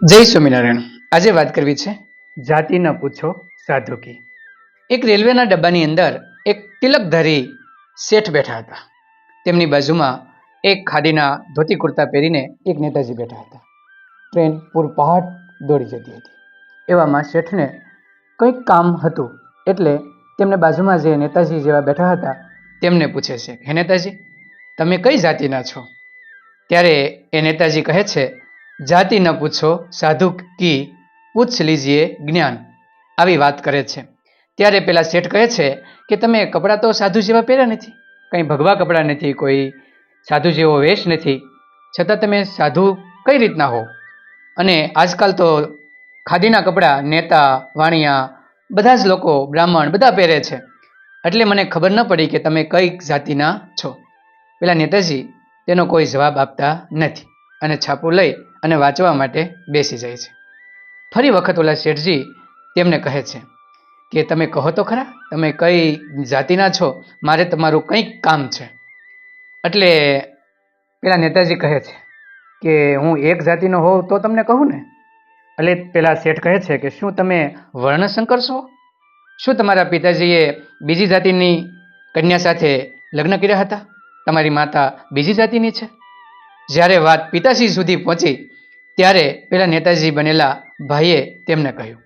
જય સ્વામિનારાયણ। આજે વાત કરવી છે જાતિ ન પૂછો સાધુ કી। એક રેલવેના ડબ્બાની અંદર એક તિલકધારી શેઠ બેઠા હતા। તેમની બાજુમાં એક ખાદીના ધોતી કુર્તા પહેરીને એક નેતાજી બેઠા હતા। ટ્રેન પૂરપહાટ દોડી જતી હતી। એવામાં શેઠને કંઈક કામ હતું એટલે તેમને બાજુમાં જે નેતાજી જેવા બેઠા હતા તેમને પૂછે છે, હે નેતાજી, તમે કઈ જાતિના છો? ત્યારે એ નેતાજી કહે છે, જાતિ ન પૂછો સાધુ કી, પૂછ લીજીએ જ્ઞાન। આવી વાત કરે છે। ત્યારે પેલા શેઠ કહે છે કે તમે કપડાં તો સાધુ જેવા પહેર્યા નથી, કંઈ ભગવા કપડાં નથી, કોઈ સાધુ જેવો વેશ નથી, છતાં તમે સાધુ કઈ રીતના હો? અને આજકાલ તો ખાદીના કપડાં નેતા વાણિયા બધા જ લોકો, બ્રાહ્મણ બધા પહેરે છે, એટલે મને ખબર ન પડી કે તમે કઈ જાતિના છો। પેલા નેતાજી તેનો કોઈ જવાબ આપતા નથી અને છાપું લઈ અને વાંચવા માટે બેસી જાય છે। ફરી વખત ઓલા શેઠજી તેમને કહે છે કે તમે કહો તો ખરા, તમે કઈ જાતિના છો, મારે તમારું કંઈક કામ છે। એટલે પેલા નેતાજી કહે છે કે હું એક જાતિનો હોઉં તો તમને કહું ને। એટલે પેલા શેઠ કહે છે કે શું તમે વર્ણશંકર છો? શું તમારા પિતાજીએ બીજી જાતિની કન્યા સાથે લગ્ન કર્યા હતા? તમારી માતા બીજી જાતિની છે? જ્યારે વાત પિતાશ્રી સુધી પહોંચી ત્યારે પેલા નેતાજી બનેલા ભાઈએ તેમને કહ્યું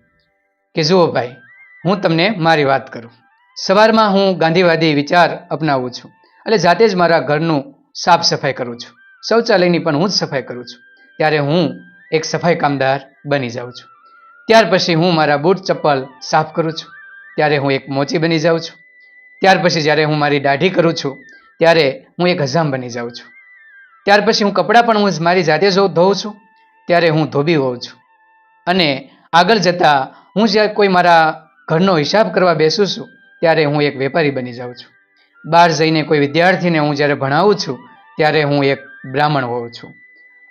કે જુઓ ભાઈ, હું તમને મારી વાત કરું। સવારમાં હું ગાંધીવાદી વિચાર અપનાવું છું, એટલે જાતે જ મારા ઘરનું સાફ સફાઈ કરું છું, શૌચાલયની પણ હું જ સફાઈ કરું છું। ત્યારે હું એક સફાઈ કામદાર બની જાઉં છું। ત્યાર પછી હું મારા બૂટ ચપ્પલ સાફ કરું છું, ત્યારે હું એક મોચી બની જાઉં છું। ત્યાર પછી જ્યારે હું મારી દાઢી કરું છું ત્યારે હું એક હજામ બની જાઉં છું। ત્યાર પછી હું કપડાં પણ હું મારી જાતે જ ધોઉં છું, ત્યારે હું ધોબી હોઉં છું। અને આગળ જતાં હું જ્યારે કોઈ મારા ઘરનો હિસાબ કરવા બેસું છું ત્યારે હું એક વેપારી બની જાઉં છું। બહાર જઈને કોઈ વિદ્યાર્થીને હું જ્યારે ભણાવું છું ત્યારે હું એક બ્રાહ્મણ હોઉં છું।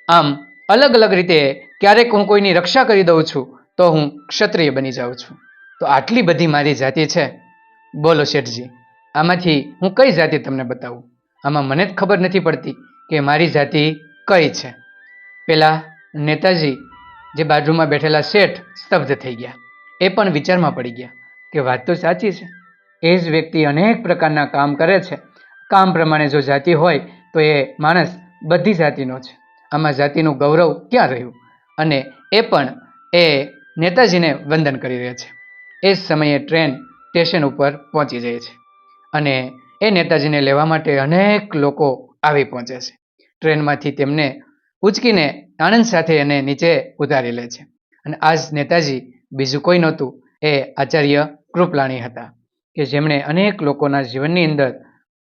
આમ અલગ અલગ રીતે ક્યારેક હું કોઈની રક્ષા કરી દઉં છું તો હું ક્ષત્રિય બની જાઉં છું। તો આટલી બધી મારી જાતિ છે। બોલો શેઠજી, આમાંથી હું કઈ જાતિ તમને બતાવું? આમાં મને જ ખબર નથી પડતી કે મારી જાતિ કઈ છે। પેલા નેતાજી જે બાજુમાં બેઠેલા શેઠ સ્તબ્ધ થઈ ગયા। એ પણ વિચારમાં પડી ગયા કે વાત તો સાચી છે, એ જ વ્યક્તિ અનેક પ્રકારના કામ કરે છે, કામ પ્રમાણે જો જાતિ હોય તો એ માણસ બધી જાતિનો છે। આમાં જાતિનું ગૌરવ ક્યાં રહ્યું? અને એ પણ એ નેતાજીને વંદન કરી રહ્યા છે। એ જ સમયે ટ્રેન સ્ટેશન ઉપર પહોંચી જાય છે અને એ નેતાજીને લેવા માટે અનેક લોકો આવી પહોંચે છે। ટ્રેનમાંથી તેમને ઉંચકીને આનંદ સાથે એને નીચે ઉતારી લે છે। અને આ જ નેતાજી બીજું કોઈ નહોતું, એ આચાર્ય કૃપલાણી હતા કે જેમણે અનેક લોકોના જીવનની અંદર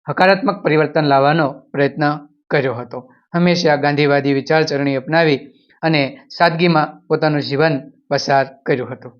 હકારાત્મક પરિવર્તન લાવવાનો પ્રયત્ન કર્યો હતો। હંમેશા ગાંધીવાદી વિચારસરણી અપનાવી અને સાદગીમાં પોતાનું જીવન પસાર કર્યું હતું।